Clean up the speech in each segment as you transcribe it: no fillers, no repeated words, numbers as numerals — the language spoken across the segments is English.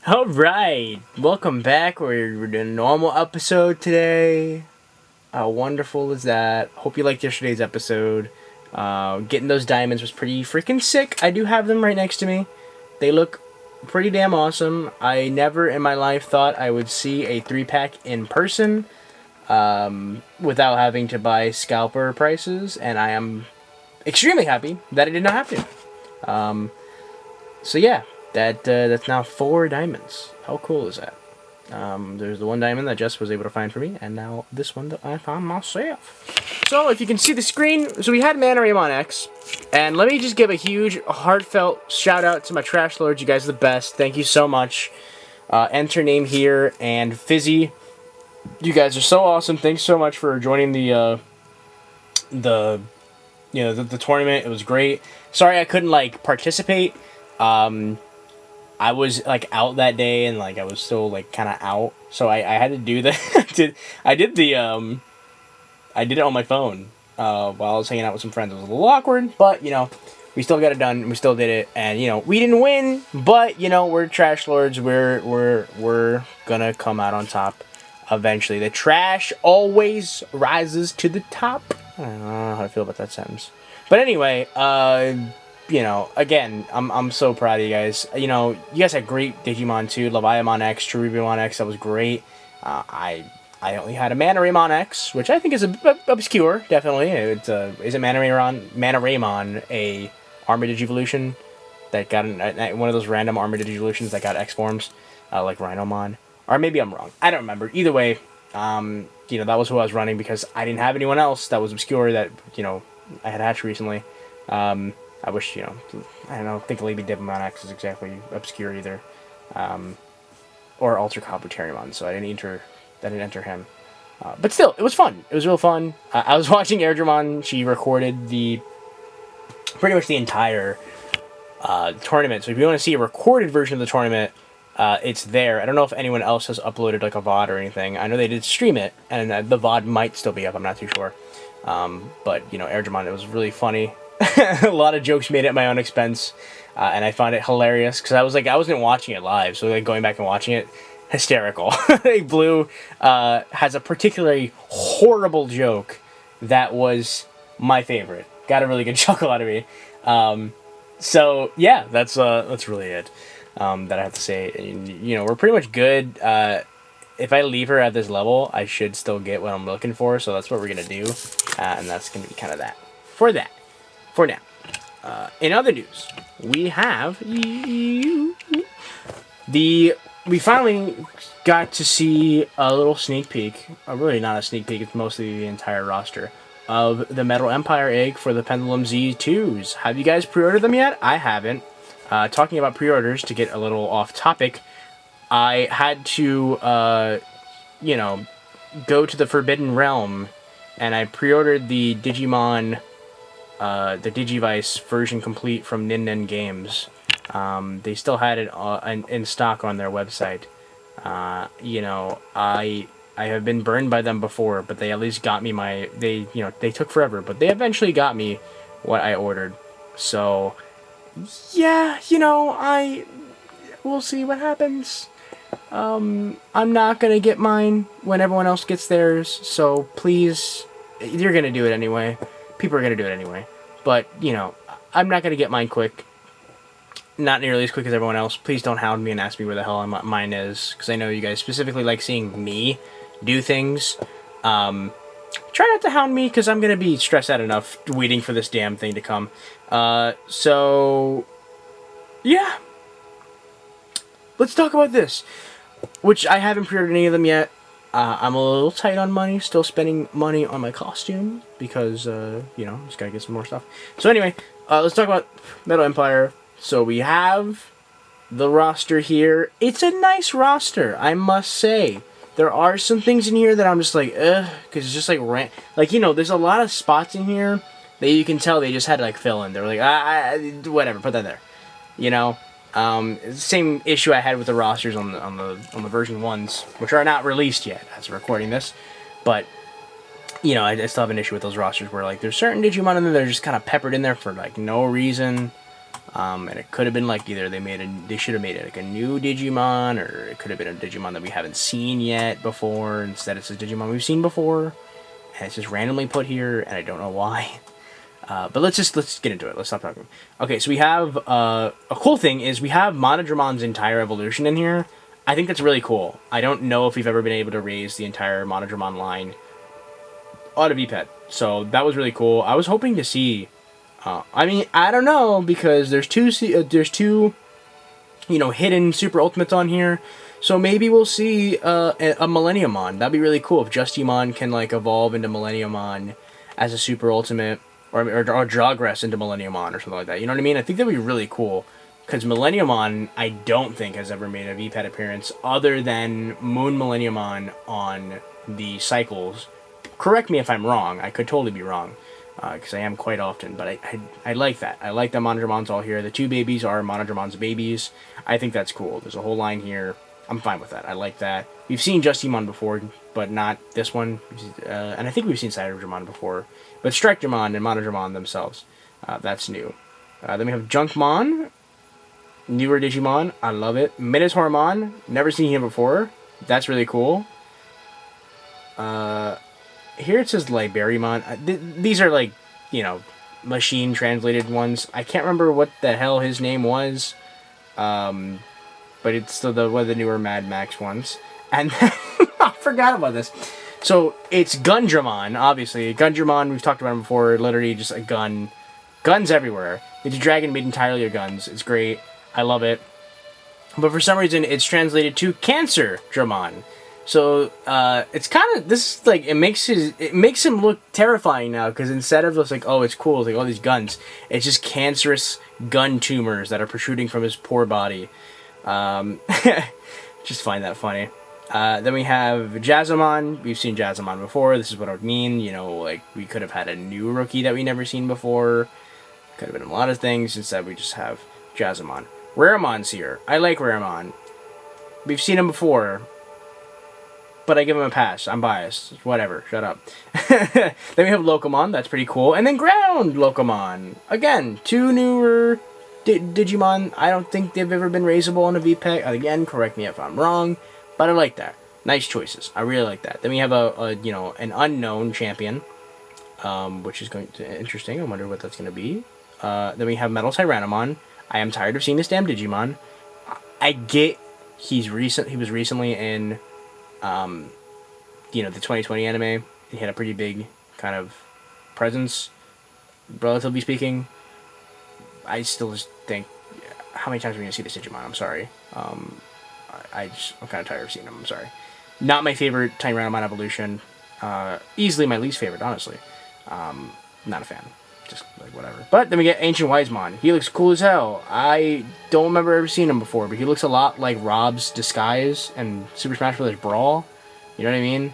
Alright, welcome back. We're doing a normal episode today. How wonderful is that? Hope you liked yesterday's episode. Getting those diamonds was pretty freaking sick. I do have them right next to me. They look pretty damn awesome. I never in my life thought I would see a 3-pack in person without having to buy scalper prices, and I am extremely happy that I did not have to. So yeah, that's now 4 diamonds. How cool is that? There's the 1 diamond that Jess was able to find for me, and now this one that I found myself. So if you can see the screen, so we had Mana Raymon X, and let me just give a huge, heartfelt shout out to my Trash Lords. You guys are the best. Thank you so much. Enter name here, and Fizzy. You guys are so awesome. Thanks so much for joining the tournament. It was great. Sorry I couldn't participate. I was out that day, and I was still kind of out, so I had to do that. I did it on my phone while I was hanging out with some friends. It was a little awkward, but we still got it done. We still did it, and we didn't win, but we're Trash Lords. We're gonna come out on top eventually. The trash always rises to the top. I don't know how to feel about that sentence, but anyway, again, I'm so proud of you guys. You guys had great Digimon too. Leviamon X, Cherubimon X, that was great. I only had a Mana Raymon X, which I think is obscure, definitely. Is it Mana Raymon a Armored Digivolution that got one of those random Armored Digivolutions that got X forms, like Rhinomon? Or maybe I'm wrong. I don't remember. Either way, that was who I was running because I didn't have anyone else that was obscure that, I had hatched recently. I wish, I don't know, think Lady Dibamon X is exactly obscure either. Or Ultra Kabuterimon, so I didn't enter him. But still, it was fun. It was real fun. I was watching Airdramon. She recorded pretty much the entire tournament. So if you want to see a recorded version of the tournament, it's there. I don't know if anyone else has uploaded a VOD or anything. I know they did stream it, and the VOD might still be up. I'm not too sure. But, Airdramon, it was really funny. A lot of jokes made at my own expense, and I found it hilarious because I wasn't watching it live, so going back and watching it, hysterical. Blue has a particularly horrible joke that was my favorite. Got a really good chuckle out of me. So yeah, that's really it that I have to say. We're pretty much good. If I leave her at this level, I should still get what I'm looking for, so that's what we're gonna do, and that's gonna be kind of that. For now. In other news, we have we finally got to see a little sneak peek, really not a sneak peek, it's mostly the entire roster, of the Metal Empire egg for the Pendulum Z2s. Have you guys pre-ordered them yet? I haven't. Talking about pre-orders, to get a little off topic, I had to, go to the Forbidden Realm, and I pre-ordered the Digimon... the Digivice version complete from Nin Games. They still had it in stock on their website. I have been burned by them before, but they at least got me they took forever, but they eventually got me what I ordered. So, yeah, we'll see what happens. I'm not gonna get mine when everyone else gets theirs, so please, you're gonna do it anyway. People are going to do it anyway. But, I'm not going to get mine quick. Not nearly as quick as everyone else. Please don't hound me and ask me where the hell mine is, because I know you guys specifically like seeing me do things. Try not to hound me, because I'm going to be stressed out enough waiting for this damn thing to come. So, yeah. Let's talk about this, which I haven't pre-ordered any of them yet. I'm a little tight on money, still spending money on my costume, because, just gotta get some more stuff. So anyway, let's talk about Metal Empire. So we have the roster here. It's a nice roster, I must say. There are some things in here that I'm just like, ugh, because it's just there's a lot of spots in here that you can tell they just had to, fill in. They were like, whatever, put that there. Same issue I had with the rosters on the version 1s, which are not released yet as of recording this, but I still have an issue with those rosters where there's certain Digimon in there that are just kind of peppered in there for no reason. And it could have been like either they should have made it like a new Digimon, or it could have been a Digimon that we haven't seen yet before. Instead, it's a Digimon we've seen before, and it's just randomly put here, and I don't know why. But let's get into it. Let's stop talking. Okay, so we have a cool thing is we have Monodramon's entire evolution in here. I think that's really cool. I don't know if we've ever been able to raise the entire Monodramon line out of EPET, so that was really cool. I was hoping to see. I mean, I don't know, because there's two hidden Super Ultimates on here. So maybe we'll see a Millenniumon. That'd be really cool if Justimon can like evolve into Millenniumon as a Super Ultimate, or Jogress into Millenniumon or something like that. You know what I mean? I think that'd be really cool, because Millenniumon I don't think has ever made a VPET appearance other than Moon Millenniumon on the Cycles. Correct me if I'm wrong. I could totally be wrong, because I am quite often, but I like that. I like that Monodramon's all here. The two babies are Monodramon's babies. I think that's cool. There's a whole line here. I'm fine with that. I like that. We've seen Justimon before, but not this one. And I think we've seen Cyberdragon before. But Strikedramon and Monodramon themselves, that's new. Then we have Junkmon, newer Digimon. I love it. Minotaurmon, never seen him before. That's really cool. Here it says Liberimon. These are like, machine translated ones. I can't remember what the hell his name was. But it's still one of the newer Mad Max ones. And I forgot about this. So it's Gundramon, obviously. Gundramon, we've talked about him before. Literally just a gun. Guns everywhere. It's a dragon made entirely of guns. It's great. I love it. But for some reason, it's translated to Cancer Dramon. So it's kind of this like it makes him look terrifying now, because instead of just like, oh, it's cool, it's like all these guns, it's just cancerous gun tumors that are protruding from his poor body. Just find that funny. Then we have Jazzamon. We've seen Jazzamon before. This is what I would mean. Like we could have had a new rookie that we never seen before. Could have been a lot of things. Instead, we just have Jazzamon. Raremon's here. I like Raremon. We've seen him before, but I give him a pass. I'm biased. Whatever. Shut up. Then we have Locomon. That's pretty cool. And then Ground Locomon. Again, two newer Digimon. I don't think they've ever been raisable on a VPEG. Again, correct me if I'm wrong, but I like that. Nice choices. I really like that. Then we have an unknown champion, which is going to interesting. I wonder what that's going to be. Then we have Metal Tyrannomon. I am tired of seeing this damn Digimon. I get he was recently in the 2020 anime. He had a pretty big kind of presence, relatively speaking. I still just think, how many times are we going to see this Digimon? I'm sorry. I'm kind of tired of seeing him. I'm sorry. Not my favorite Tyrannomon evolution. Easily my least favorite, honestly. Not a fan. Just like whatever. But then we get Ancient Wisemon. He looks cool as hell. I don't remember ever seeing him before, but he looks a lot like Rob's Disguise and Super Smash Bros. Brawl. You know what I mean?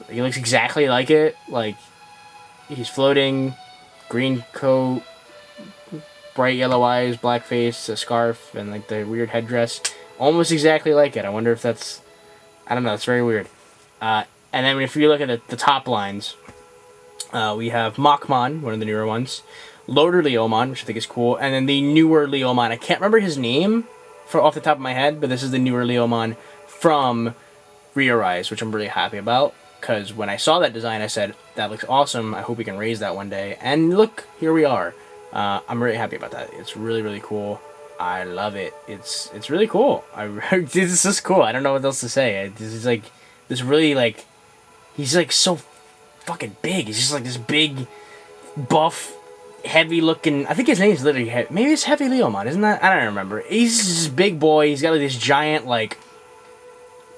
He looks exactly like it. Like, he's floating, green coat, bright yellow eyes, black face, a scarf, and like the weird headdress. Almost exactly like it. I wonder if that's... I don't know. It's very weird. And then if you look at the top lines, we have Machmon, one of the newer ones. Loader Leomon, which I think is cool. And then the newer Leomon. I can't remember his name off the top of my head, but this is the newer Leomon from Rearise, which I'm really happy about. Because when I saw that design, I said, that looks awesome. I hope we can raise that one day. And look, here we are. I'm really happy about that. It's really, really cool. I love it. It's really cool. This is just cool. I don't know what else to say. This is like, this really like, he's like so fucking big. He's just like this big, buff, heavy looking. I think his name's literally heavy. Maybe it's Heavy Leomon, isn't that? I don't remember. He's this big boy. He's got like this giant like,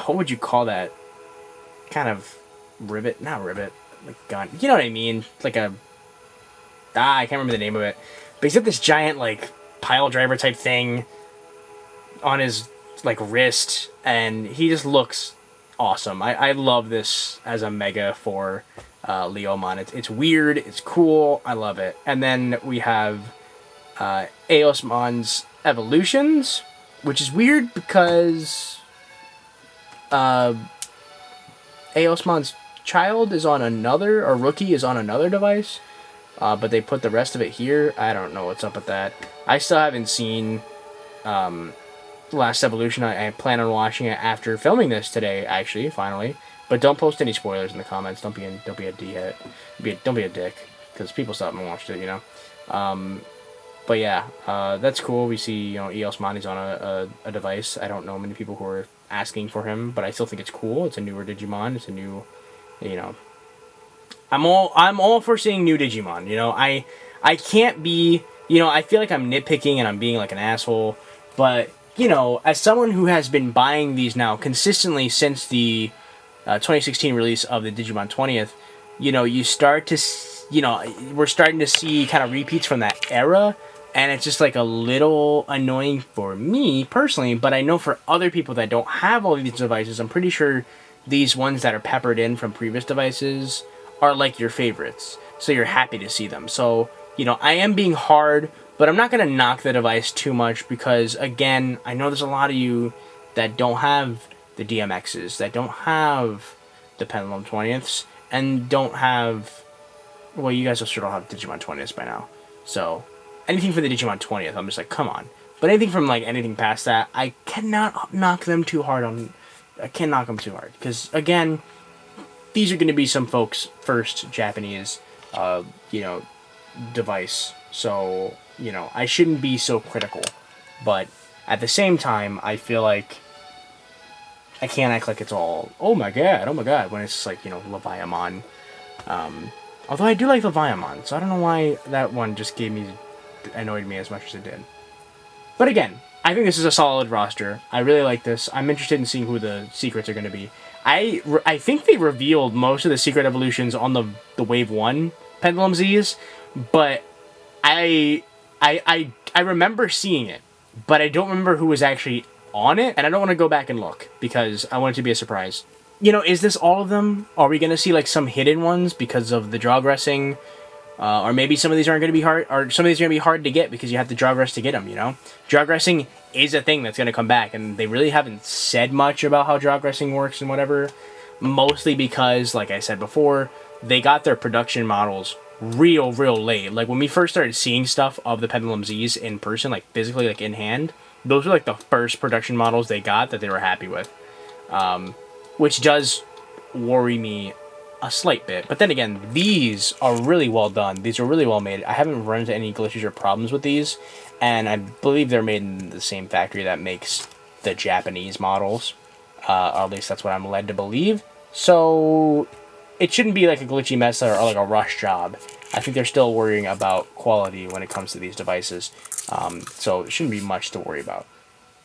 what would you call that? Kind of rivet, not rivet, like gun. You know what I mean? Like a I can't remember the name of it. But he's got this giant like pile driver type thing on his like wrist, and he just looks awesome. I love this as a mega for Leomon. It's weird, it's cool, I love it. And then we have Eosmon's evolutions, which is weird because Eosmon's child is on another, or rookie is on another device. but they put the rest of it here. I don't know what's up with that. I still haven't seen Last Evolution. I plan on watching it after filming this today, actually, finally. But don't post any spoilers in the comments. Don't be a dickhead. Don't be a dick, because people still haven't watched it, you know. But yeah, that's cool. We see, you know, EOS Monty's on a device. I don't know many people who are asking for him, but I still think it's cool. It's a newer Digimon. It's a new, you know. I'm all for seeing new Digimon. You know, I can't be, you know, I feel like I'm nitpicking and I'm being like an asshole, but you know, as someone who has been buying these now consistently since the 2016 release of the Digimon 20th, you know, you start to, you know, we're starting to see kind of repeats from that era, and it's just like a little annoying for me personally, but I know for other people that don't have all of these devices, I'm pretty sure these ones that are peppered in from previous devices are like your favorites. So you're happy to see them. So, you know, I am being hard, but I'm not going to knock the device too much because, again, I know there's a lot of you that don't have the DMXs, that don't have the Pendulum 20ths, and don't have... Well, you guys sure don't have Digimon 20ths by now. So, anything for the Digimon 20th, I'm just like, come on. But anything from, like, anything past that, I cannot knock them too hard on... I can't knock them too hard. Because, again, these are going to be some folks' first Japanese, you know, device. So, you know, I shouldn't be so critical. But at the same time, I feel like I can't act like it's all, oh my god, when it's just like, you know, Leviamon. Although I do like Leviamon, so I don't know why that one just annoyed me as much as it did. But again, I think this is a solid roster. I really like this. I'm interested in seeing who the secrets are going to be. I think they revealed most of the secret evolutions on the Wave 1 Pendulum Zs, but I remember seeing it, but I don't remember who was actually on it, and I don't want to go back and look, because I want it to be a surprise. You know, is this all of them? Are we going to see, like, some hidden ones because of the Jawgressing? Or maybe some of these aren't going to be hard, or some of these are going to be hard to get because you have to Jawgress to get them, you know? Jawgressing is a thing that's going to come back, and they really haven't said much about how Jawgressing works and whatever. Mostly because, like I said before, they got their production models real late. Like, when we first started seeing stuff of the Pendulum Zs in person, like, physically, like, in hand, those were, like, the first production models they got that they were happy with. Which does worry me a slight bit. But then again, these are really well done. These are really well made. I haven't run into any glitches or problems with these, and I believe they're made in the same factory that makes the Japanese models. Or at least that's what I'm led to believe. So it shouldn't be like a glitchy mess or like a rush job. I think they're still worrying about quality when it comes to these devices. So it shouldn't be much to worry about.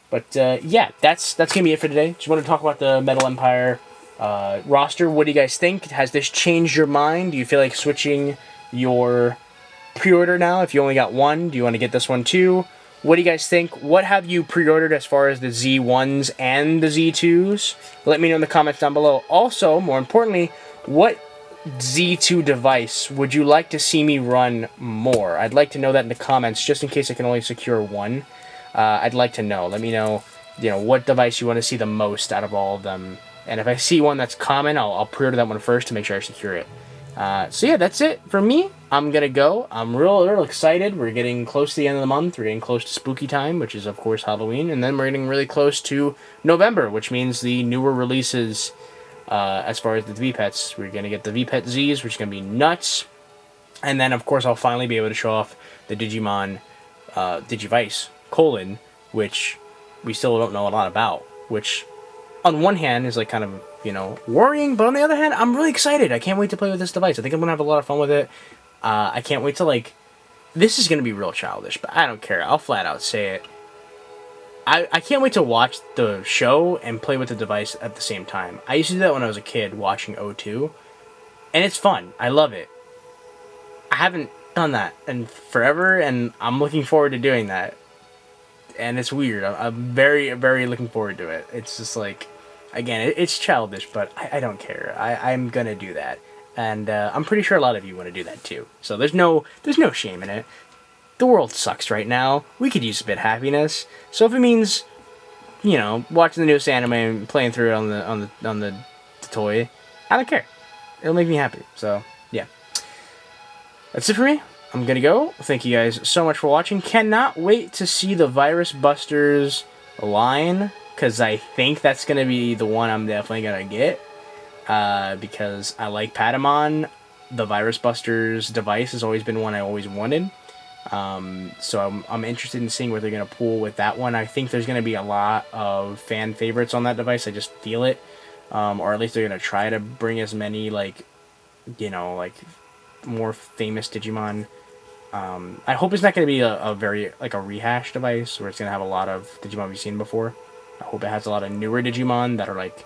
But yeah, that's gonna be it for today. Just want to talk about the Metal Empire roster. What do you guys think? Has this changed your mind? Do you feel like switching your pre-order now? If you only got one, do you want to get this one too? What do you guys think? What have you pre-ordered as far as the Z1s and the Z2s? Let me know in the comments down below. Also, more importantly, what Z2 device would you like to see me run more? I'd like to know that in the comments, just in case I can only secure one. I'd like to know. Let me know, you know, what device you want to see the most out of all of them. And if I see one that's common, I'll pre-order that one first to make sure I secure it. So yeah, that's it for me. I'm gonna go. I'm real excited. We're getting close to the end of the month. We're getting close to spooky time, which is of course Halloween, and then we're getting really close to November, which means the newer releases as far as the V-Pets. We're gonna get the V-Pet Zs, which is gonna be nuts, and then of course I'll finally be able to show off the Digimon Digivice colon, which we still don't know a lot about, which on one hand is like kind of, you know, worrying, but on the other hand, I'm really excited. I can't wait to play with this device. I think I'm gonna have a lot of fun with it. I can't wait to, like, this is gonna be real childish, but I don't care. I'll flat out say it. I can't wait to watch the show and play with the device at the same time. I used to do that when I was a kid watching O2, and it's fun. I love it. I haven't done that in forever, and I'm looking forward to doing that. And it's weird. I'm very looking forward to it. It's just like, again, it's childish, but I don't care. I'm gonna do that, and I'm pretty sure a lot of you want to do that too. So there's no shame in it. The world sucks right now. We could use a bit of happiness. So if it means, you know, watching the newest anime and playing through it on the toy, I don't care. It'll make me happy. So yeah. that's it for me. I'm gonna go. Thank you guys so much for watching. Cannot wait to see the Virus Busters line, because I think that's gonna be the one I'm definitely gonna get. Because I like Patamon. The Virus Busters device has always been one I always wanted. So I'm interested in seeing what they're gonna pull with that one. I think there's gonna be a lot of fan favorites on that device. I just feel it. Or at least they're gonna try to bring as many, like, you know, like, more famous Digimon. I hope it's not going to be a very, like, a rehash device where it's going to have a lot of Digimon we've seen before. I hope it has a lot of newer Digimon that are, like,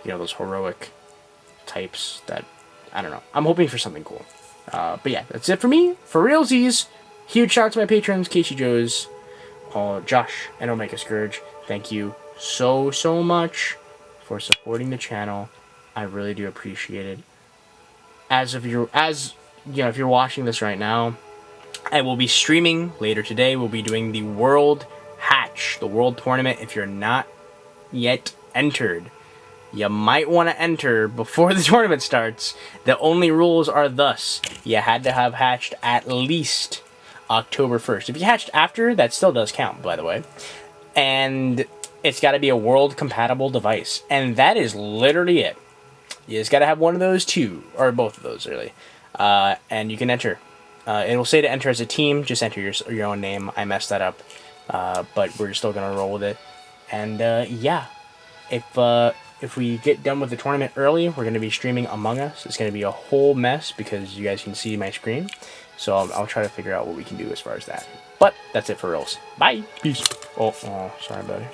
you know, those heroic types that, I don't know. I'm hoping for something cool. But yeah, that's it for me. For realsies, huge shout out to my patrons, Casey Joes, Josh, and Omega Scourge. Thank you so much for supporting the channel. I really do appreciate it. As you know, if you're watching this right now, I will be streaming later today. We'll be doing the World Hatch, the World Tournament. If you're not yet entered, you might want to enter before the tournament starts. The only rules are thus: you had to have hatched at least October 1st. If you hatched after, that still does count, by the way. And it's got to be a world compatible device. And that is literally it. You just got to have one of those two, or both of those, really. And you can enter. It will say to enter as a team. Just enter your own name. I messed that up, but we're still gonna roll with it. And yeah, if we get done with the tournament early, we're gonna be streaming Among Us. It's gonna be a whole mess because you guys can see my screen. So I'll try to figure out what we can do as far as that. But that's it for reals. Bye. Peace. Oh, sorry, buddy.